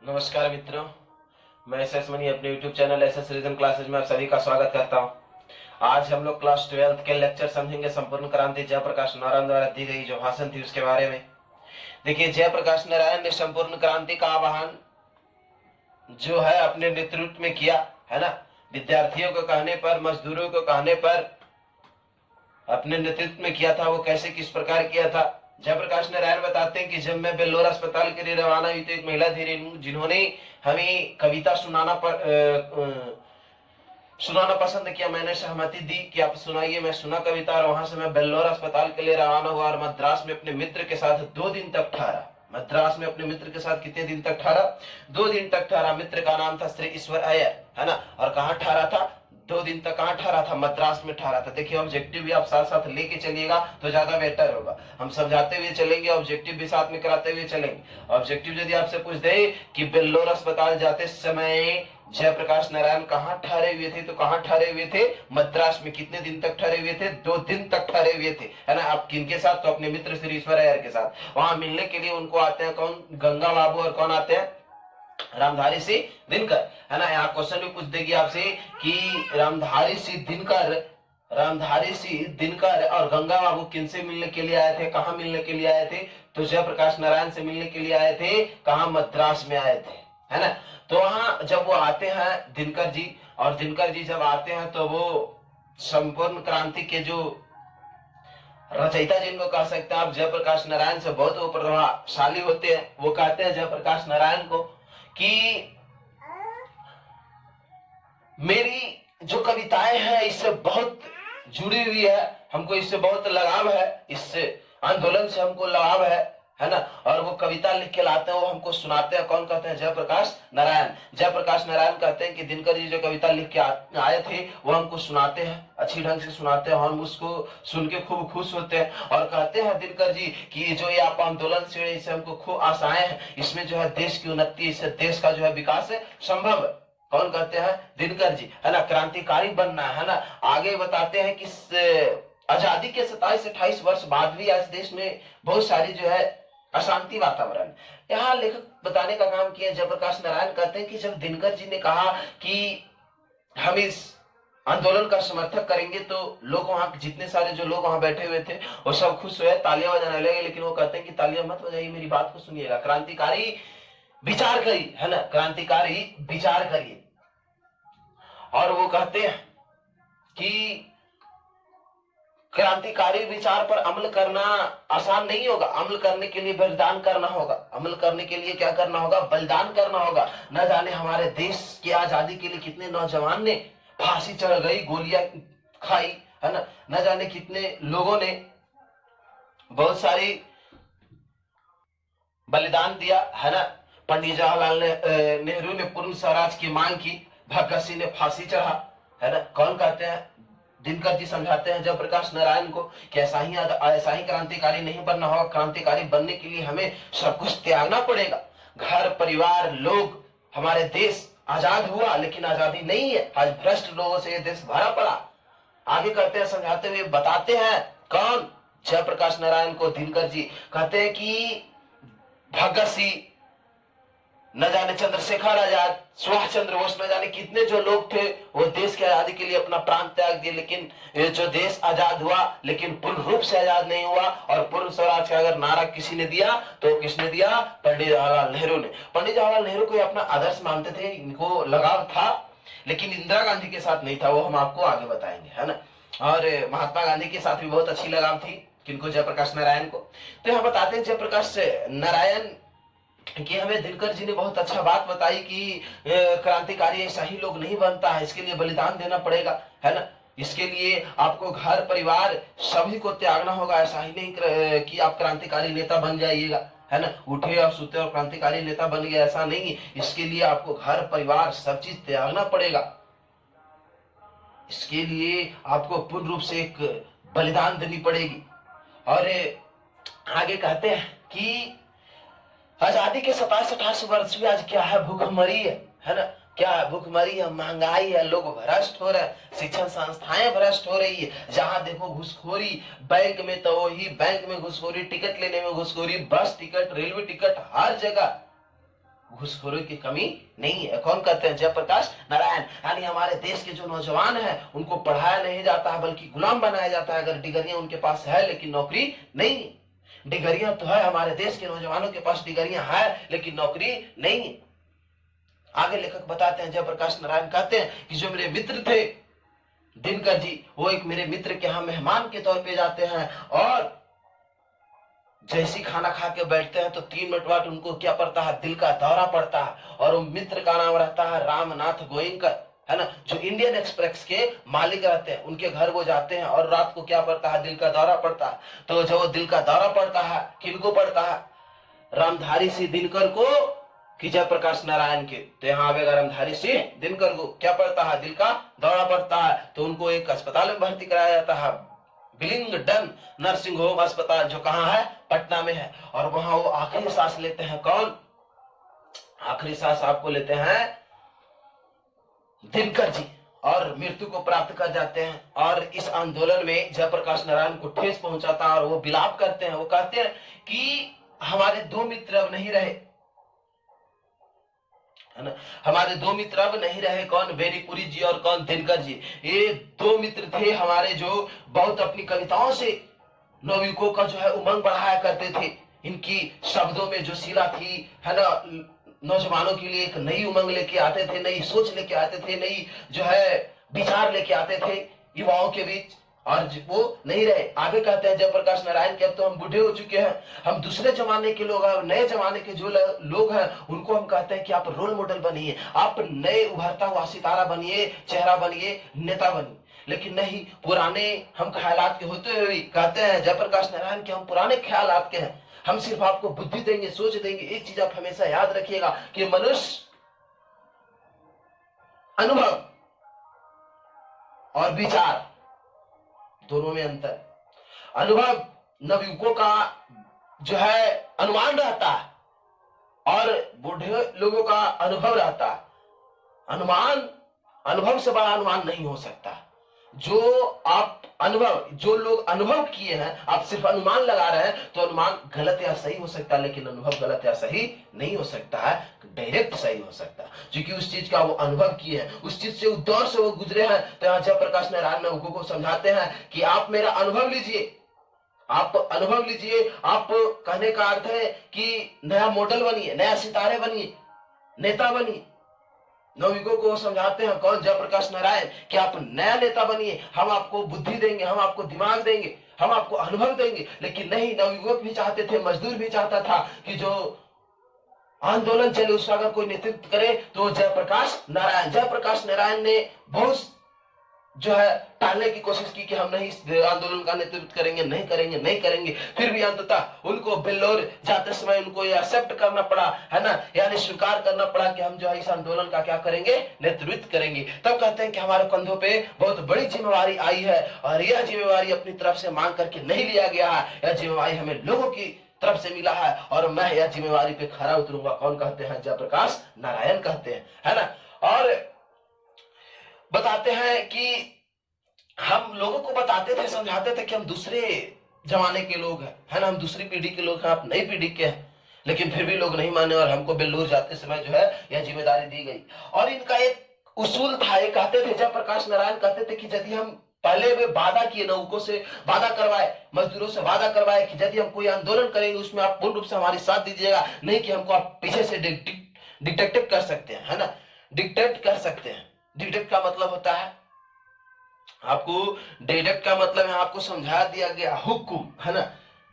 नमस्कार मित्रों, मैं एस मनी अपने YouTube channel S reason classes में आप सभी का स्वागत करता हूं। आज हम लोग क्लास 12 के लेक्चर समझेंगे संपूर्ण क्रांति जयप्रकाश नारायण द्वारा दी गई जो भाषण थी उसके बारे में। देखिए, जयप्रकाश नारायण ने संपूर्ण क्रांति का आह्वान जो है अपने नेतृत्व में किया है ना। विद्यार्थियों को कहने पर, मजदूरों को कहने पर अपने नेतृत्व में किया था। वो कैसे, किस प्रकार किया था, जयप्रकाश नारायण बताते हैं कि जब मैं बेल्लोर अस्पताल के लिए रवाना हुई तो एक महिला थी जिन्होंने हमें कविता सुनाना पसंद किया। मैंने सहमति दी कि आप सुनाइए। मैं सुना कविता और वहां से मैं बेल्लोर अस्पताल के लिए रवाना हुआ और मद्रास में अपने मित्र के साथ 2 दिन तक ठहरा। मद्रास में अपने मित्र के साथ कितने दिन तक ठहरा? 2 दिन तक ठहरा। मित्र का नाम था श्री ईश्वर अय्यर, है ना। और कहाँ ठहरा था? 2 दिन तक कहाँ ठहरा था? मद्रास में ठहरा था। देखिए, ऑब्जेक्टिव भी आप साथ साथ लेके चलिएगा तो ज्यादा बेटर होगा। हम समझाते हुए चलेंगे, ऑब्जेक्टिव भी साथ में कराते हुए चलेंगे। ऑब्जेक्टिव यदि आपसे पूछ दे कि बेल्लोर अस्पताल जाते समय जयप्रकाश नारायण कहाँ ठहरे हुए थे, तो कहाँ ठहरे हुए थे? मद्रास में। कितने दिन तक ठहरे हुए थे? 2 दिन तक ठहरे हुए थे, है ना। आप किनके साथ? तो अपने मित्र श्री ईश्वर अय्यर के साथ। वहां मिलने के लिए उनको आते हैं कौन? गंगा बाबू। और कौन आते हैं? रामधारी सिंह दिनकर, है ना। यहाँ क्वेश्चन भी पूछ देगी आपसे कि रामधारी सिंह दिनकर और गंगा बाबू किनसे मिलने के लिए आए थे, कहाँ मिलने के लिए आए थे? तो जयप्रकाश नारायण से मिलने के लिए आए थे। कहाँ? मद्रास में आए थे, है ना। तो वहां जब वो आते हैं दिनकर जी, और दिनकर जी जब आते हैं तो वो संपूर्ण क्रांति के जो रचयिता जिनको कह सकते हैं आप, जयप्रकाश नारायण से बहुत वो प्रभावशाली होते हैं। वो कहते हैं जयप्रकाश नारायण को कि मेरी जो कविताएं हैं इससे बहुत जुड़ी हुई है, हमको इससे बहुत लगाव है, इससे आंदोलन से हमको लगाव है ना। और वो कविता लिख के लाते हैं, वो हमको सुनाते हैं। कौन कहते हैं? जयप्रकाश नारायण। जयप्रकाश नारायण कहते हैं कि दिनकर जी जो कविता लिख के आए थे वो हमको सुनाते हैं, अच्छी ढंग से सुनाते हैं। हम उसको सुन के खूब खुश होते हैं और कहते हैं दिनकर जी कि जो ये आप आंदोलन से, इससे हमको खूब आशाएं हैं, इसमें जो है देश की उन्नति, इससे देश का जो है विकास संभव है। कौन कहते हैं? दिनकर जी, है ना। क्रांतिकारी बनना है ना। आगे बताते हैं कि आजादी के 27-28 वर्ष बाद भी आज देश में बहुत सारी जो है अशांति वातावरण। यहाँ लेखक बताने का काम किया जयप्रकाश नारायण। कहते हैं कि जब दिनकर जी ने कहा कि हम इस आंदोलन का समर्थक करेंगे तो लोग, वहां जितने सारे जो लोग वहां बैठे हुए थे वो सब खुश हुए, तालियां बजाने लगे। लेकिन वो कहते हैं कि तालियां मत बजाइए, मेरी बात को सुनिएगा, क्रांतिकारी विचार करिए, है ना। क्रांतिकारी विचार करिए। और वो कहते हैं कि क्रांतिकारी विचार पर अमल करना आसान नहीं होगा। अमल करने के लिए बलिदान करना होगा। अमल करने के लिए क्या करना होगा? बलिदान करना होगा। न जाने हमारे देश की आजादी के लिए कितने नौजवान ने फांसी चढ़ गई, गोलियां खाई, है ना। न जाने कितने लोगों ने बहुत सारी बलिदान दिया, है ना। पंडित जवाहरलाल नेहरू ने पूर्ण स्वराज की मांग की, भगत सिंह ने फांसी चढ़ा, है ना। कौन कहते हैं? दिनकर जी समझाते हैं जयप्रकाश नारायण को कि ऐसा ही क्रांतिकारी नहीं बनना होगा। क्रांतिकारी बनने के लिए हमें सब कुछ त्यागना पड़ेगा। घर परिवार, लोग, हमारे देश आजाद हुआ लेकिन आजादी नहीं है। आज भ्रष्ट लोगों से ये देश भरा पड़ा। आगे कहते हैं, समझाते हुए बताते हैं कौन? जयप्रकाश नारायण को दिनकर जी कहते हैं कि भगत सिंह, न जाने चंद्रशेखर आजाद, सुभाष चंद्र बोस, न जाने कितने जो लोग थे वो देश की आजादी के लिए अपना प्राण त्याग दिए। लेकिन ये जो देश आजाद हुआ लेकिन पूर्ण रूप से आजाद नहीं हुआ। और पूर्ण स्वराज का अगर नारा किसी ने दिया तो किसने दिया? पंडित जवाहरलाल नेहरू ने। पंडित जवाहरलाल नेहरू को अपना आदर्श मानते थे, इनको लगाव था, लेकिन इंदिरा गांधी के साथ नहीं था। वो हम आपको आगे बताएंगे, है ना। और महात्मा गांधी के साथ भी बहुत अच्छी लगाव थी। किनको? जयप्रकाश नारायण को। तो यहाँ बताते हैं जयप्रकाश नारायण कि हमें दिनकर जी ने बहुत अच्छा बात बताई कि क्रांतिकारी ऐसा ही लोग नहीं बनता है, इसके लिए बलिदान देना पड़ेगा, है ना। इसके लिए आपको घर परिवार सभी को त्यागना होगा। ऐसा ही नहीं कि आप क्रांतिकारी नेता बन जाइएगा, है ना। उठे और सुते और क्रांतिकारी नेता बन गए, ऐसा नहीं। इसके लिए आपको घर परिवार सब चीज त्यागना पड़ेगा। इसके लिए आपको पूर्ण रूप से एक बलिदान देनी पड़ेगी। और आगे कहते हैं कि आजादी के 27-28 वर्ष में आज क्या है? भूखमरी है ना। क्या है? भूखमरी है, महंगाई है, लोग भ्रष्ट हो रहे हैं, शिक्षण संस्थाएं भ्रष्ट हो रही है। जहां देखो घुसखोरी, बैंक में तो वही, बैंक में घुसखोरी, टिकट लेने में घुसखोरी, बस टिकट, रेलवे टिकट, हर जगह घूसखोरी की कमी नहीं है। कौन कहते हैं? जयप्रकाश नारायण। यानी हमारे देश के जो नौजवान हैं उनको पढ़ाया नहीं जाता है बल्कि गुलाम बनाया जाता है। अगर डिग्रियां उनके पास है लेकिन नौकरी नहीं। डिग्रियां तो है, हमारे देश के नौजवानों के पास डिग्रियां है लेकिन नौकरी नहीं। आगे लेखक बताते हैं, जयप्रकाश नारायण कहते हैं कि जो मेरे मित्र थे दिनकर जी, वो एक मेरे मित्र के यहाँ मेहमान के तौर पे जाते हैं और जैसी खाना खा के बैठते हैं तो 3 मिनट बाद उनको क्या पड़ता है? दिल का दौरा पड़ता है। और वो मित्र का नाम रहता है रामनाथ गोयनकर, है ना, जो इंडियन एक्सप्रेस के मालिक रहते हैं। उनके घर वो जाते हैं और रात को क्या पड़ता है? दिल का दौरा पड़ता है। तो जब वो दिल का दौरा पड़ता है, किनको पड़ता है? रामधारी सिंह दिनकर को कि जयप्रकाश नारायण के? तो यहाँ आवेगा रामधारी सिंह दिनकर को क्या पड़ता है? दिल का दौरा पड़ता है। तो उनको एक अस्पताल में भर्ती कराया जाता है, बिलिंगडन नर्सिंग होम अस्पताल, जो कहाँ है? पटना में है। और वहां वो आखिरी सांस लेते हैं। कौन आखिरी सांस आपको लेते हैं? दिनकर जी, और मृत्यु को प्राप्त कर जाते हैं। और इस आंदोलन में जयप्रकाश नारायण को ठेस पहुंचाता है और वो विलाप करते हैं। वो कहते हैं कि हमारे 2 मित्र अब नहीं रहे, है ना, हमारे 2 मित्र अब नहीं रहे। कौन? बेनीपुरी जी और कौन? दिनकर जी। ये 2 मित्र थे हमारे जो बहुत अपनी कविताओं से नवयुवकों का जो है उमंग बढ़ाया करते थे। इनकी शब्दों में जो शिला थी, है ना, नौजवानों के लिए एक नई उमंग लेके आते थे, नई सोच लेके आते थे, नई जो है विचार लेके आते थे युवाओं के बीच। और वो नहीं रहे। आगे कहते हैं जयप्रकाश नारायण के अब तो हम बूढ़े हो चुके हैं, हम दूसरे जमाने के लोग हैं, नए जमाने के जो लोग हैं उनको हम कहते हैं कि आप रोल मॉडल बनिए, आप नए उभरता हुआ सितारा बनिए, चेहरा बनिए, नेता बनिए। लेकिन नहीं, पुराने हम ख्यालात के होते हुए भी कहते हैं जयप्रकाश नारायण के हम पुराने ख्यालात के हैं, हम सिर्फ आपको बुद्धि देंगे, सोच देंगे। एक चीज आप हमेशा याद रखिएगा कि मनुष्य अनुभव और विचार दोनों में अंतर। अनुभव नवयुवकों का जो है अनुमान रहता है और बूढ़े लोगों का अनुभव रहता है। अनुमान, अनुभव से बड़ा अनुमान नहीं हो सकता। जो आप अनुभव, जो लोग अनुभव किए हैं, आप सिर्फ अनुमान लगा रहे हैं तो अनुमान गलत या सही हो सकता है, लेकिन अनुभव गलत या सही नहीं हो सकता है, डायरेक्ट सही हो सकता है, क्योंकि उस चीज का वो अनुभव किए हैं, उस चीज से, उस दौर से वो गुजरे हैं। तो यहाँ जयप्रकाश नारायण नवयुवकों को समझाते हैं कि आप मेरा अनुभव लीजिए, आप अनुभव लीजिए। आप कहने का अर्थ है कि नया मॉडल बनिए, नया सितारे बनिए, नेता बनिए। नवयुवकों को समझाते हैं कौन? जयप्रकाश नारायण, कि आप नया नेता बनिए, हम आपको बुद्धि देंगे, हम आपको दिमाग देंगे, हम आपको अनुभव देंगे। लेकिन नहीं, नवयुवक भी चाहते थे, मजदूर भी चाहता था कि जो आंदोलन चले उसका अगर कोई नेतृत्व करे तो जयप्रकाश नारायण। जयप्रकाश नारायण ने बहुत जो है टालने की कोशिश की कि हम नहीं इस आंदोलन का नेतृत्व करेंगे, नहीं करेंगे, नहीं करेंगे। फिर भी अंततः उनको बेल्लोर जाते समय उनको ये एक्सेप्ट करना पड़ा, है ना, यानी स्वीकार करना पड़ा कि हम जो है इस आंदोलन का क्या करेंगे? नेतृत्व करेंगे। तब कहते हैं कि हमारे कंधों पे बहुत बड़ी जिम्मेवारी आई है और यह जिम्मेवारी अपनी तरफ से मांग करके नहीं लिया गया है, यह जिम्मेवारी हमें लोगों की तरफ से मिला है और मैं यह जिम्मेवारी पे खरा उतरूंगा। कौन कहते हैं? जयप्रकाश नारायण कहते हैं, है ना। और बताते हैं कि हम लोगों को बताते थे, समझाते थे कि हम दूसरे जमाने के लोग हैं, है ना, हम दूसरी पीढ़ी के लोग हैं, आप नई पीढ़ी के हैं। लेकिन फिर भी लोग नहीं माने और हमको बेल्लूर जाते समय जो है यह जिम्मेदारी दी गई। और इनका एक उसूल था, ये कहते थे जयप्रकाश नारायण कहते थे कि यदि हम पहले वे वादा किए, नौकों से वादा करवाए, मजदूरों से वादा करवाए कि यदि हम कोई आंदोलन करेंगे उसमें आप पूर्ण रूप से हमारी साथ दीजिएगा, नहीं कि हमको आप पीछे से डिक्टेट कर सकते हैं, है ना, डिक्टेट कर सकते हैं। डिक्टेट का मतलब होता है, आपको डिक्टेट का मतलब है आपको समझा दिया गया हुक्म, है ना।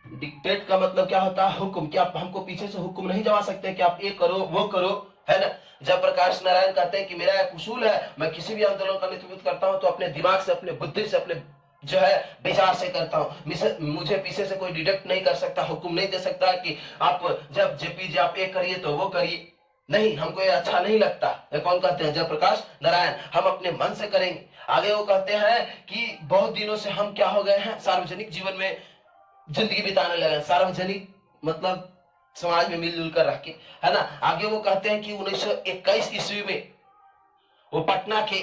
डिक्टेट का मतलब क्या होता है? हुक्म। क्या आप हमको पीछे से हुक्म नहीं जमा सकते कि आप ये करो वो करो, है ना। जयप्रकाश नारायण कहते हैं कि मेरा एक उसूल है, मैं किसी भी आंदोलन का नेतृत्व करता हूं तो अपने दिमाग से, अपने बुद्धि से, अपने जो है विचार से करता हूं। मुझे पीछे से कोई डिडक्ट नहीं कर सकता, हुक्म नहीं दे सकता कि आप जब जेपी जी आप ये करिए तो वो करिए, नहीं, हमको ये अच्छा नहीं लगता। कौन कहते हैं? जयप्रकाश नारायण। हम अपने मन से करेंगे। आगे वो कहते हैं कि बहुत दिनों से हम क्या हो गए हैं, सार्वजनिक जीवन में जिंदगी बिताने लगे। सार्वजनिक मतलब समाज में मिलजुल कर रह के, है ना। आगे वो कहते हैं कि 1921 ईस्वी में वो पटना के,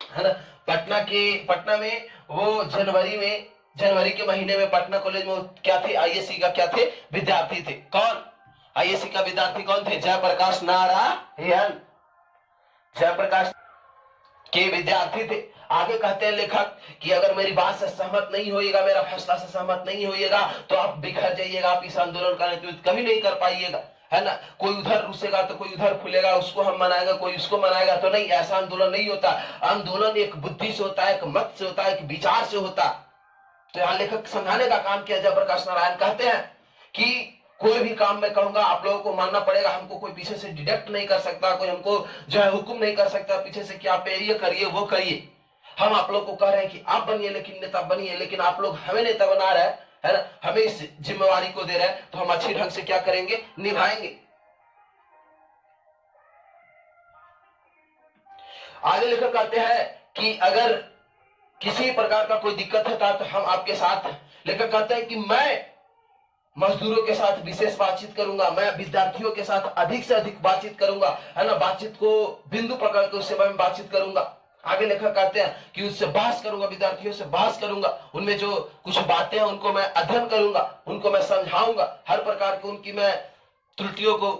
है ना, पटना में वो जनवरी के महीने में पटना कॉलेज में क्या थे? आईएससी का क्या थे? विद्यार्थी थे। कौन? आईएससी का विद्यार्थी कौन थे? जयप्रकाश नारायण, जयप्रकाश के विद्यार्थी थे। आगे कहते हैं लेखक कि अगर मेरी बात से सहमत नहीं होइएगा, मेरा फैसला से सहमत नहीं होइएगा, तो आप बिखर जाइएगा, आप इस आंदोलन का नेतृत्व कभी नहीं कर पाइएगा, है ना। कोई उधर रुसेगा तो कोई उधर फूलेगा, उसको हम मनाएगा, कोई उसको मनाएगा, तो नहीं, ऐसा आंदोलन नहीं होता। आंदोलन एक बुद्धि से होता है, एक मत से होता है, एक विचार से होता। तो यहाँ लेखक समझाने का काम किया। जयप्रकाश नारायण कहते हैं कि कोई भी काम मैं कहूंगा आप लोगों को मानना पड़ेगा, हमको कोई पीछे से डिडक्ट नहीं कर सकता, कोई हमको जो है हुक्म नहीं कर सकता पीछे से कि आप ये करिए वो करिए। हम आप लोग को कह रहे हैं कि आप बनिए, लेकिन नेता बनिए, लेकिन आप लोग हमें नेता बना रहे हैं, है ना, हमें इस जिम्मेवारी को दे रहे हैं, तो हम अच्छी ढंग से क्या करेंगे? निभाएंगे। आगे लेकर कहते हैं कि अगर किसी प्रकार का कोई दिक्कत है तो हम आपके साथ हैं। लेकर कहते हैं कि मैं मजदूरों के साथ विशेष बातचीत करूंगा, मैं विद्यार्थियों के साथ अधिक से अधिक बातचीत करूंगा, है ना, बातचीत को बिंदु पकड़ के उससे मैं बातचीत करूंगा। आगे लेखक कहते हैं कि उससे बहस करूंगा, विद्यार्थियों से बहस करूंगा, उनमें जो कुछ बातें हैं उनको मैं अध्ययन करूंगा, उनको मैं समझाऊंगा, हर प्रकार की उनकी मैं त्रुटियों को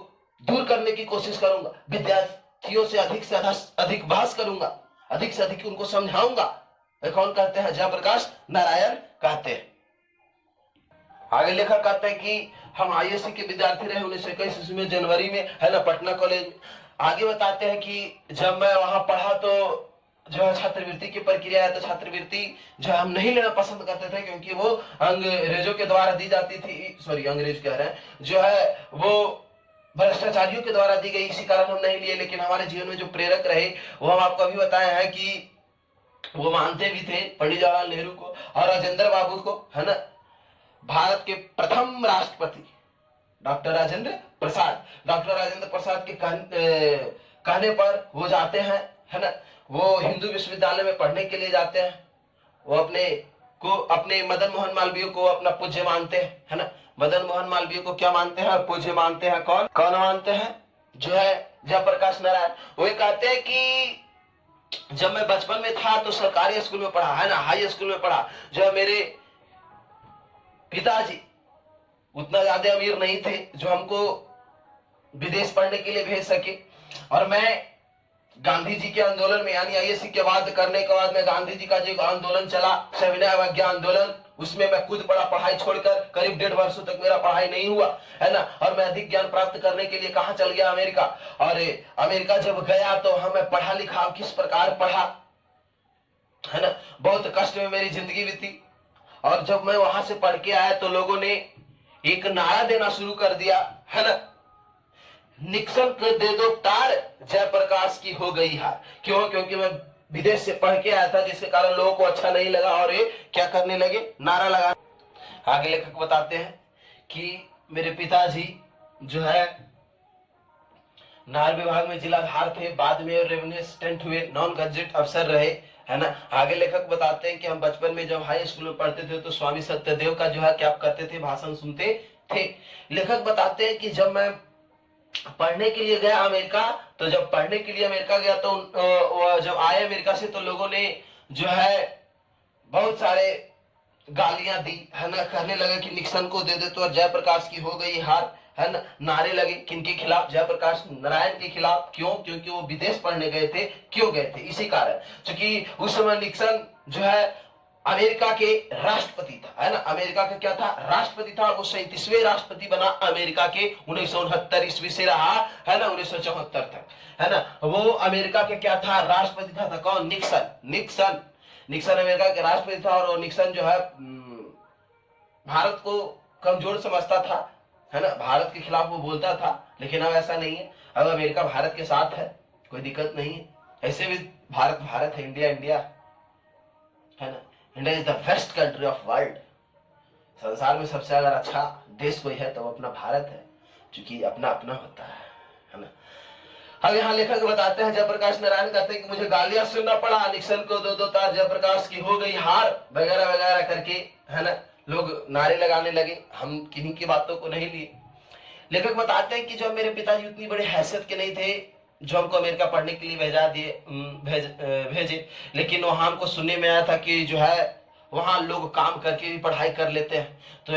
दूर करने की कोशिश करूंगा, विद्यार्थियों से अधिक बहस करूंगा, अधिक से अधिक उनको समझाऊंगा। कौन कहते हैं? जयप्रकाश नारायण कहते हैं। आगे लेखक कहते हैं कि हम आईएससी के विद्यार्थी रहे 1921 में जनवरी में, है ना, पटना कॉलेज में। आगे बताते हैं कि जब मैं वहां पढ़ा तो जो है छात्रवृत्ति की प्रक्रिया है, तो छात्रवृत्ति जो हम नहीं लेना पसंद करते थे, क्योंकि वो अंग्रेजों के द्वारा दी जाती थी, सॉरी अंग्रेज कह रहे हैं, जो है वो भ्रष्टाचारियों के द्वारा दी गई, इसी कारण हम नहीं लिए। लेकिन हमारे जीवन में जो प्रेरक रहे वो हम आपको अभी बताए हैं कि वो मानते भी थे पंडित जवाहरलाल नेहरू को और राजेंद्र बाबू को, है ना। भारत के प्रथम राष्ट्रपति डॉक्टर राजेंद्र प्रसाद, डॉक्टर राजेंद्र प्रसाद के कहने पर वो जाते हैं, है ना, वो हिंदू विश्वविद्यालय में पढ़ने के लिए जाते हैं। वो अपने मदन मोहन मालवीय को अपना पूज्य मानते हैं, है ना। मदन मोहन मालवीय को क्या मानते हैं? पूज्य मानते हैं। कौन कौन मानते हैं? जो है जयप्रकाश नारायण। वो कहते हैं कि जब मैं बचपन में था तो सरकारी स्कूल में पढ़ा, है ना, हाई स्कूल में पढ़ा। जो है मेरे पिताजी उतना ज्यादा अमीर नहीं थे जो हमको विदेश पढ़ने के लिए भेज सके, और मैं गांधी जी के आंदोलन में, यानी आईएससी के बाद करने के बाद में गांधी जी का जो आंदोलन चला, सविनय अवज्ञा आंदोलन, उसमें मैं खुद पढ़ा, पढ़ाई छोड़कर करीब 1.5 वर्षों तक मेरा पढ़ाई नहीं हुआ, है ना। और मैं अधिक ज्ञान प्राप्त करने के लिए कहां चल गया? अमेरिका। और अमेरिका जब गया तो हमें पढ़ा लिखा, किस प्रकार पढ़ा, है ना, बहुत कष्ट में मेरी जिंदगी बीती। और जब मैं वहां से पढ़ के आया तो लोगों ने एक नारा देना शुरू कर दिया, है ना, निक्सन को दे दो तार, जयप्रकाश की हो गई हार। क्यों? क्योंकि मैं विदेश से पढ़ के आया था, जिसके कारण लोगों को अच्छा नहीं लगा और ये क्या करने लगे? नारा लगा। आगे लेखक बताते हैं कि मेरे पिताजी जो है नार विभाग में जिलाधार थे, बाद में रेवेन्यू असिस्टेंट हुए, नॉन गजेट अफसर रहे, है ना। आगे लेखक बताते हैं कि हम बचपन में जब हाई स्कूल में पढ़ते थे तो स्वामी सत्यदेव का जो है क्या करते थे? भाषण सुनते थे। लेखक बताते हैं कि जब मैं पढ़ने के लिए गया अमेरिका, तो जब पढ़ने के लिए अमेरिका गया तो जब आए अमेरिका से तो लोगों ने जो है बहुत सारे गालियां दी, है ना, कहने लगे कि निक्सन को दे दे तो, और जयप्रकाश की हो गई हार, है ना। नारे लगे किनके खिलाफ? जयप्रकाश नारायण के खिलाफ। क्यों? क्योंकि वो विदेश पढ़ने गए थे। क्यों गए थे? इसी कारण, क्योंकि उस समय निक्सन जो है अमेरिका के राष्ट्रपति था, है ना। अमेरिका का क्या था? राष्ट्रपति था। वो 37वें राष्ट्रपति बना अमेरिका के, 1969 ईस्वी से रहा, है ना, 1974 तक, है ना। वो अमेरिका के क्या था? राष्ट्रपति था। कौन? निक्सन। निक्सन अमेरिका के राष्ट्रपति था। और निक्सन जो है भारत को कमजोर समझता था, है ना, भारत के खिलाफ वो बोलता था। लेकिन अब ऐसा नहीं है, अब अमेरिका भारत के साथ है, कोई दिक्कत नहीं है। ऐसे भी भारत भारत है, इंडिया इंडिया है ना। India is the best country of world. संसार में सबसे अगर अच्छा देश कोई है तो वो अपना भारत है, क्योंकि अपना अपना होता है ना। अब यहाँ लेखक बताते हैं, जयप्रकाश नारायण कहते हैं कि मुझे गालियां सुनना पड़ा, निक्सन को दो तार, जयप्रकाश की हो गई हार, वगैरह वगैरह करके, है ना, लोग नारे लगाने लगे। हम किन्हीं की बातों को नहीं लिए। लेखक बताते हैं कि जो मेरे पिताजी उतनी बड़ी हैसियत के नहीं थे जो हमको अमेरिका पढ़ने के लिए भेजे, लेकिन वहां हमको सुनने में आया था कि जो है वहां लोग काम करके भी पढ़ाई कर लेते हैं। तो